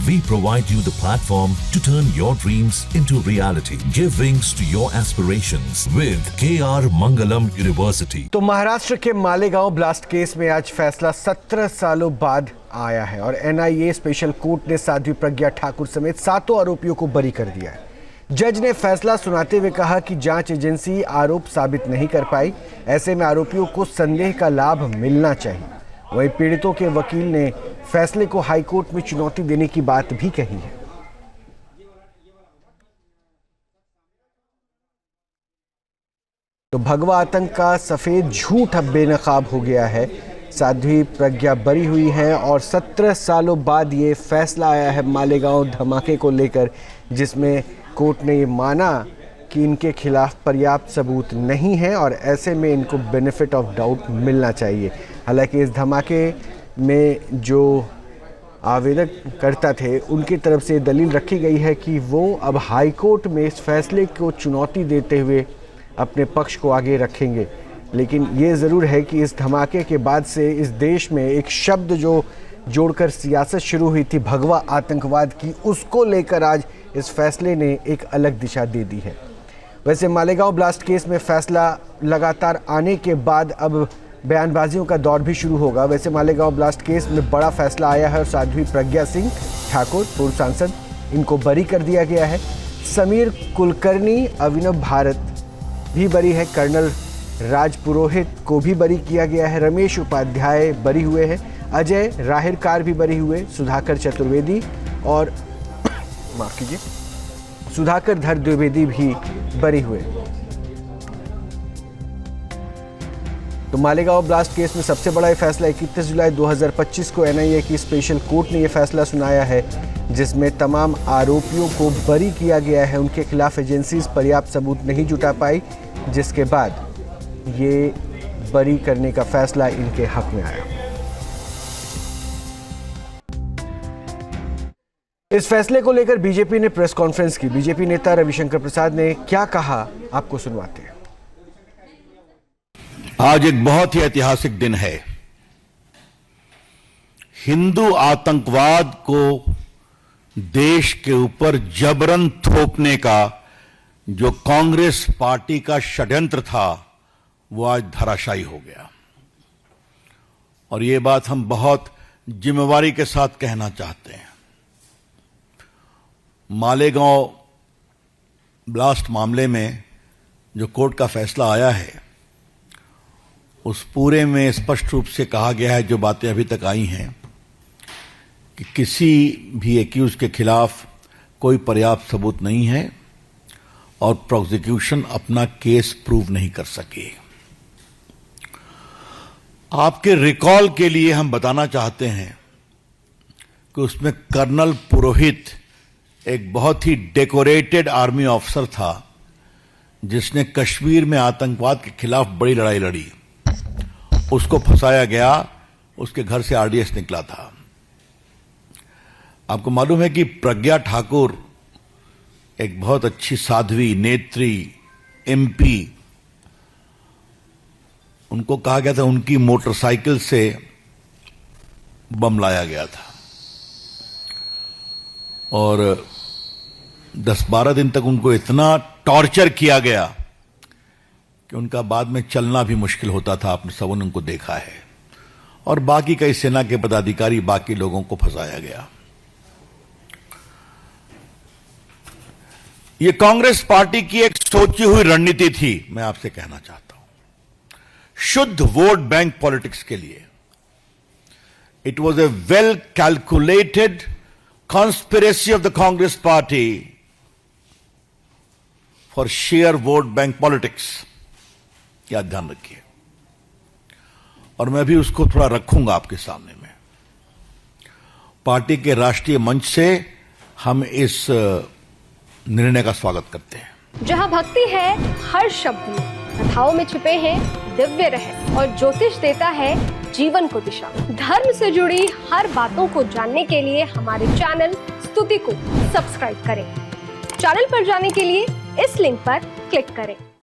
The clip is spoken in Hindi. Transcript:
We provide you the platform to turn your dreams into reality. Give wings to your aspirations with KR Mangalam University. तो महाराष्ट्र के मालेगांव ब्लास्ट केस में आज फैसला 17 सालों बाद आया है और NIA स्पेशल कोर्ट ने साध्वी प्रज्ञा ठाकुर समेत 7 आरोपियों को बरी कर दिया है। जज ने फैसला सुनाते हुए कहा कि जांच एजेंसी आरोप साबित नहीं कर पाई, ऐसे में आरोपियों को संदेह का लाभ मिलना चाहिए। वहीं पीड़ितों के वकील ने फैसले को हाईकोर्ट में चुनौती देने की बात भी कही है। तो भगवा आतंक का सफेद झूठ अब बेनकाब हो गया है। साध्वी प्रज्ञा बरी हुई है और 17 सालों बाद ये फैसला आया है मालेगांव धमाके को लेकर, जिसमें कोर्ट ने ये माना कि इनके खिलाफ पर्याप्त सबूत नहीं है और ऐसे में इनको बेनिफिट ऑफ डाउट मिलना चाहिए। हालांकि इस धमाके में जो आवेदक करता थे उनकी तरफ से दलील रखी गई है कि वो अब हाई कोर्ट में इस फैसले को चुनौती देते हुए अपने पक्ष को आगे रखेंगे। लेकिन ये ज़रूर है कि इस धमाके के बाद से इस देश में एक शब्द जो जोड़कर सियासत शुरू हुई थी भगवा आतंकवाद की, उसको लेकर आज इस फैसले ने एक अलग दिशा दे दी है। वैसे मालेगांव ब्लास्ट केस में फैसला लगातार आने के बाद अब बयानबाजियों का दौर भी शुरू होगा। वैसे मालेगांव ब्लास्ट केस में बड़ा फैसला आया है और साध्वी प्रज्ञा सिंह ठाकुर पूर्व सांसद, इनको बरी कर दिया गया है। समीर कुलकर्णी, अभिनव भारत भी बरी है, कर्नल राज पुरोहित को भी बरी किया गया है, रमेश उपाध्याय बरी हुए हैं, अजय राहिरकार भी बरी हुए, सुधाकर चतुर्वेदी और माफ कीजिए सुधाकर धर द्विवेदी भी बरी हुए। तो मालेगांव ब्लास्ट केस में सबसे बड़ा ये फैसला 31 जुलाई 2025 को NIA की स्पेशल कोर्ट ने ये फैसला सुनाया है, जिसमें तमाम आरोपियों को बरी किया गया है। उनके खिलाफ एजेंसीज पर्याप्त सबूत नहीं जुटा पाई, जिसके बाद ये बरी करने का फैसला इनके हक में आया। इस फैसले को लेकर बीजेपी ने प्रेस कॉन्फ्रेंस की। बीजेपी नेता रविशंकर प्रसाद ने क्या कहा, आपको सुनवाते हैं। आज एक बहुत ही ऐतिहासिक दिन है। हिंदू आतंकवाद को देश के ऊपर जबरन थोपने का जो कांग्रेस पार्टी का षड्यंत्र था, वो आज धराशायी हो गया। और ये बात हम बहुत जिम्मेवारी के साथ कहना चाहते हैं। मालेगांव ब्लास्ट मामले में जो कोर्ट का फैसला आया है, उस पूरे में स्पष्ट रूप से कहा गया है, जो बातें अभी तक आई हैं, कि किसी भी एक्यूज के खिलाफ कोई पर्याप्त सबूत नहीं है और प्रोसिक्यूशन अपना केस प्रूव नहीं कर सके। आपके रिकॉल के लिए हम बताना चाहते हैं कि उसमें कर्नल पुरोहित एक बहुत ही डेकोरेटेड आर्मी ऑफिसर था, जिसने कश्मीर में आतंकवाद के खिलाफ बड़ी लड़ाई लड़ी। उसको फंसाया गया, उसके घर से RDS निकला था। आपको मालूम है कि प्रज्ञा ठाकुर एक बहुत अच्छी साध्वी, नेत्री, MP, उनको कहा गया था उनकी मोटरसाइकिल से बम लाया गया था और 10-12 दिन तक उनको इतना टॉर्चर किया गया कि उनका बाद में चलना भी मुश्किल होता था। आपने सबों ने उनको देखा है। और बाकी कई सेना के पदाधिकारी, बाकी लोगों को फंसाया गया। ये कांग्रेस पार्टी की एक सोची हुई रणनीति थी। मैं आपसे कहना चाहता हूं, शुद्ध वोट बैंक पॉलिटिक्स के लिए it was a well calculated conspiracy of the Congress party for sheer vote bank politics। क्या ध्यान रखिए, और मैं भी उसको थोड़ा रखूंगा आपके सामने में। पार्टी के राष्ट्रीय मंच से हम इस निर्णय का स्वागत करते हैं। जहां भक्ति है हर शब्द में, कथाओं में छिपे हैं दिव्य रहस्य और ज्योतिष देता है जीवन को दिशा। धर्म से जुड़ी हर बातों को जानने के लिए हमारे चैनल स्तुति को सब्सक्राइब करें। चैनल पर जाने के लिए इस लिंक पर क्लिक करें।